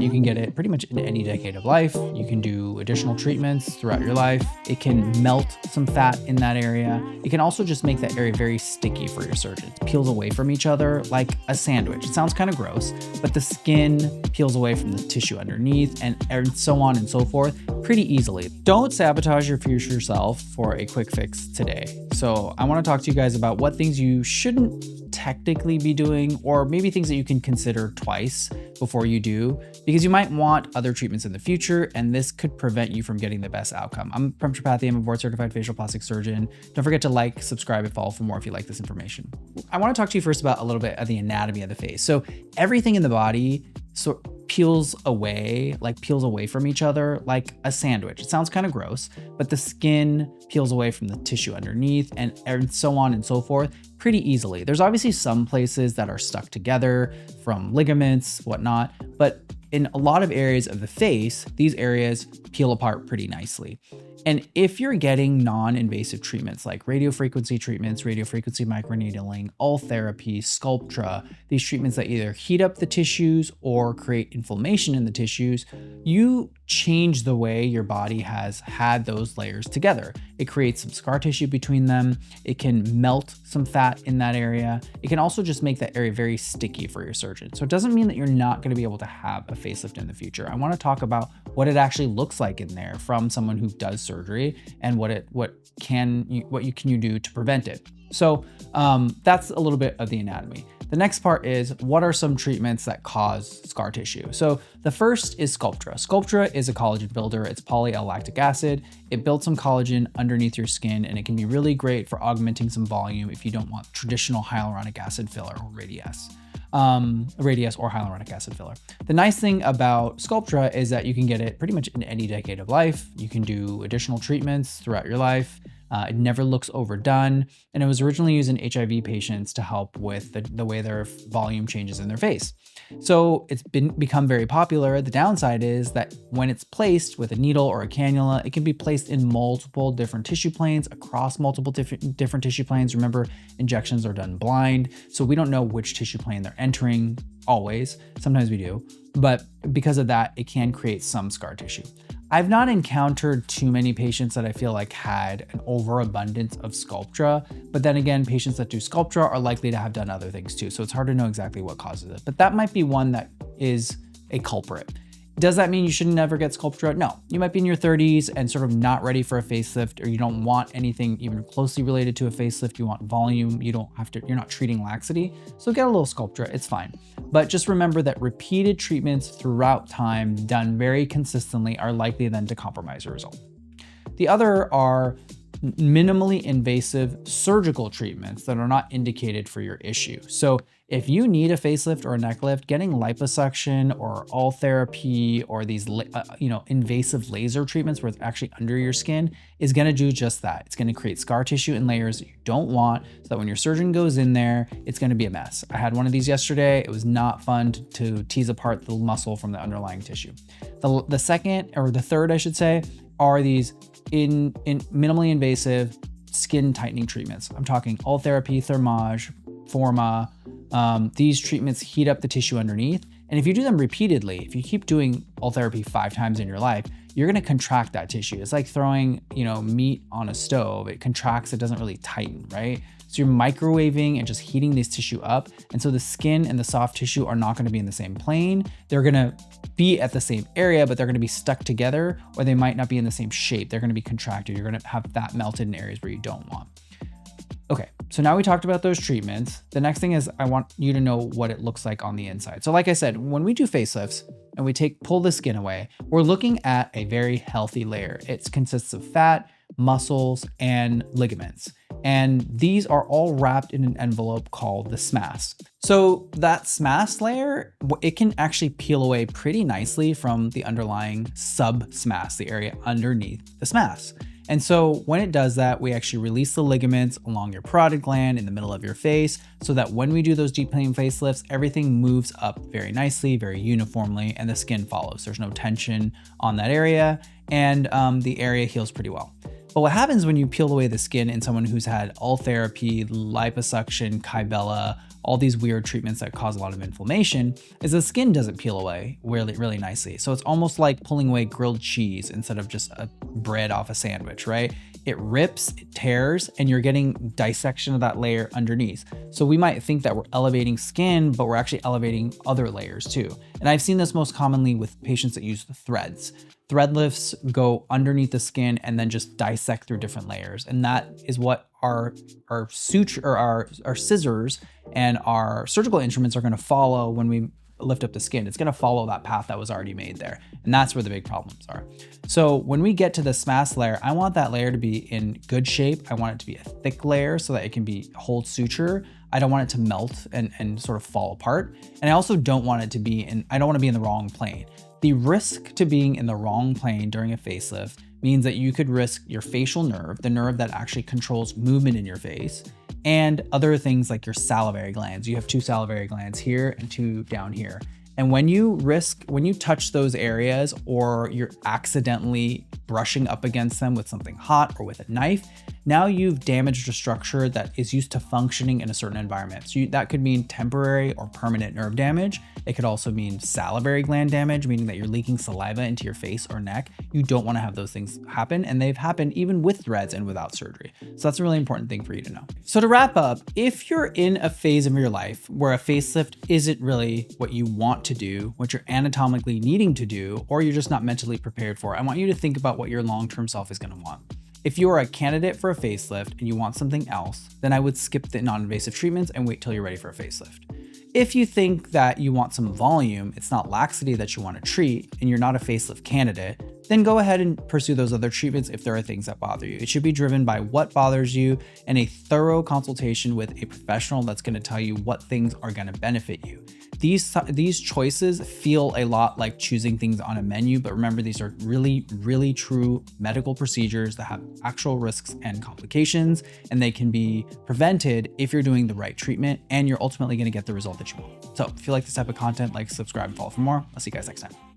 You can get it pretty much in any decade of life. You can do additional treatments throughout your life. It can melt some fat in that area. It can also just make that area very sticky for your surgeon. It peels away from each other like a sandwich. It sounds kind of gross, but the skin peels away from the tissue underneath and so on and so forth pretty easily. Don't sabotage your future self for a quick fix today. So I want to talk to you guys about what things you shouldn't technically be doing, or maybe things that you can consider twice before you do, because you might want other treatments in the future, and this could prevent you from getting the best outcome. I'm Prem Tripathi. I'm a board certified facial plastic surgeon. Don't forget to like, subscribe, and follow for more if you like this information. I want to talk to you first about a little bit of the anatomy of the face. So everything in the body peels away from each other like a sandwich. It sounds kind of gross, but the skin peels away from the tissue underneath and so on and so forth pretty easily. There's obviously some places that are stuck together from ligaments, whatnot, but in a lot of areas of the face, these areas peel apart pretty nicely. And if you're getting non-invasive treatments like radiofrequency treatments, radiofrequency microneedling, Ultherapy, Sculptra, these treatments that either heat up the tissues or create inflammation in the tissues, you change the way your body has had those layers together. It creates some scar tissue between them. It can melt some fat in that area. It can also just make that area very sticky for your surgeon. So it doesn't mean that you're not going to be able to have a facelift in the future. I want to talk about what it actually looks like in there from someone who does surgery and what you can do to prevent it. So that's a little bit of the anatomy. The next part is, what are some treatments that cause scar tissue? So the first is Sculptra. Sculptra is a collagen builder. It's poly-L-lactic acid. It builds some collagen underneath your skin, and it can be really great for augmenting some volume if you don't want traditional hyaluronic acid filler or radius or hyaluronic acid filler. The nice thing about Sculptra is that you can get it pretty much in any decade of life. You can do additional treatments throughout your life. It never looks overdone, and it was originally used in HIV patients to help with the way their volume changes in their face. So it's become very popular. The downside is that when it's placed with a needle or a cannula, it can be placed in multiple different tissue planes across multiple different tissue planes. Remember, injections are done blind, so we don't know which tissue plane they're entering always. Sometimes we do, but because of that, it can create some scar tissue. I've not encountered too many patients that I feel like had an overabundance of Sculptra, but then again, patients that do Sculptra are likely to have done other things too, so it's hard to know exactly what causes it, but that might be one that is a culprit. Does that mean you should never get Sculptra? No. You might be in your 30s and sort of not ready for a facelift, or you don't want anything even closely related to a facelift. You want volume. You're not treating laxity. So get a little Sculptra, it's fine. But just remember that repeated treatments throughout time done very consistently are likely then to compromise your result. The other are minimally invasive surgical treatments that are not indicated for your issue. So if you need a facelift or a neck lift, getting liposuction or Ultherapy or these invasive laser treatments where it's actually under your skin is going to do just that. It's going to create scar tissue in layers that you don't want, so that when your surgeon goes in there, it's going to be a mess. I had one of these yesterday. It was not fun to tease apart the muscle from the underlying tissue. The second, or the third, I should say, are these in minimally invasive skin tightening treatments. I'm talking Ultherapy, Thermage, Forma. These treatments heat up the tissue underneath. And if you do them repeatedly, if you keep doing Ultherapy 5 times in your life, you're going to contract that tissue. It's like throwing, meat on a stove. It contracts, it doesn't really tighten, right? So you're microwaving and just heating this tissue up. And so the skin and the soft tissue are not going to be in the same plane. They're going to be at the same area, but they're going to be stuck together, or they might not be in the same shape. They're going to be contracted. You're going to have fat melted in areas where you don't want. Okay, so now we talked about those treatments. The next thing is I want you to know what it looks like on the inside. So like I said, when we do facelifts and we pull the skin away, we're looking at a very healthy layer. It consists of fat, muscles, and ligaments. And these are all wrapped in an envelope called the SMAS. So that SMAS layer, it can actually peel away pretty nicely from the underlying sub-SMAS, the area underneath the SMAS. And so when it does that, we actually release the ligaments along your parotid gland in the middle of your face, so that when we do those deep plane facelifts, everything moves up very nicely, very uniformly, and the skin follows. There's no tension on that area, and the area heals pretty well. But what happens when you peel away the skin in someone who's had Ultherapy, liposuction, Kybella, all these weird treatments that cause a lot of inflammation, is the skin doesn't peel away really, really nicely. So it's almost like pulling away grilled cheese instead of just a bread off a sandwich, right? It rips, it tears, and you're getting dissection of that layer underneath. So we might think that we're elevating skin, but we're actually elevating other layers too. And I've seen this most commonly with patients that use the threads. Thread lifts go underneath the skin and then just dissect through different layers. And that is what our suture or our scissors and our surgical instruments are going to follow when we lift up the skin. It's going to follow that path that was already made there. And that's where the big problems are. So when we get to the SMAS layer, I want that layer to be in good shape. I want it to be a thick layer so that it can hold suture. I don't want it to melt and sort of fall apart. And I also don't want it to be I don't want to be in the wrong plane. The risk to being in the wrong plane during a facelift means that you could risk your facial nerve, the nerve that actually controls movement in your face, and other things like your salivary glands. You have 2 salivary glands here and 2 down here. And when you touch those areas or you're accidentally brushing up against them with something hot or with a knife, now you've damaged a structure that is used to functioning in a certain environment. So that could mean temporary or permanent nerve damage. It could also mean salivary gland damage, meaning that you're leaking saliva into your face or neck. You don't want to have those things happen, and they've happened even with threads and without surgery. So that's a really important thing for you to know. So to wrap up, if you're in a phase of your life where a facelift isn't really what you want to do, what you're anatomically needing to do, or you're just not mentally prepared for, I want you to think about what your long-term self is going to want. If you are a candidate for a facelift and you want something else, then I would skip the non-invasive treatments and wait till you're ready for a facelift. If you think that you want some volume, it's not laxity that you want to treat, and you're not a facelift candidate, then go ahead and pursue those other treatments if there are things that bother you. It should be driven by what bothers you and a thorough consultation with a professional that's going to tell you what things are going to benefit you. These choices feel a lot like choosing things on a menu, but remember, these are really, really true medical procedures that have actual risks and complications, and they can be prevented if you're doing the right treatment, and you're ultimately going to get the result that you want. So if you like this type of content, like, subscribe, and follow for more. I'll see you guys next time.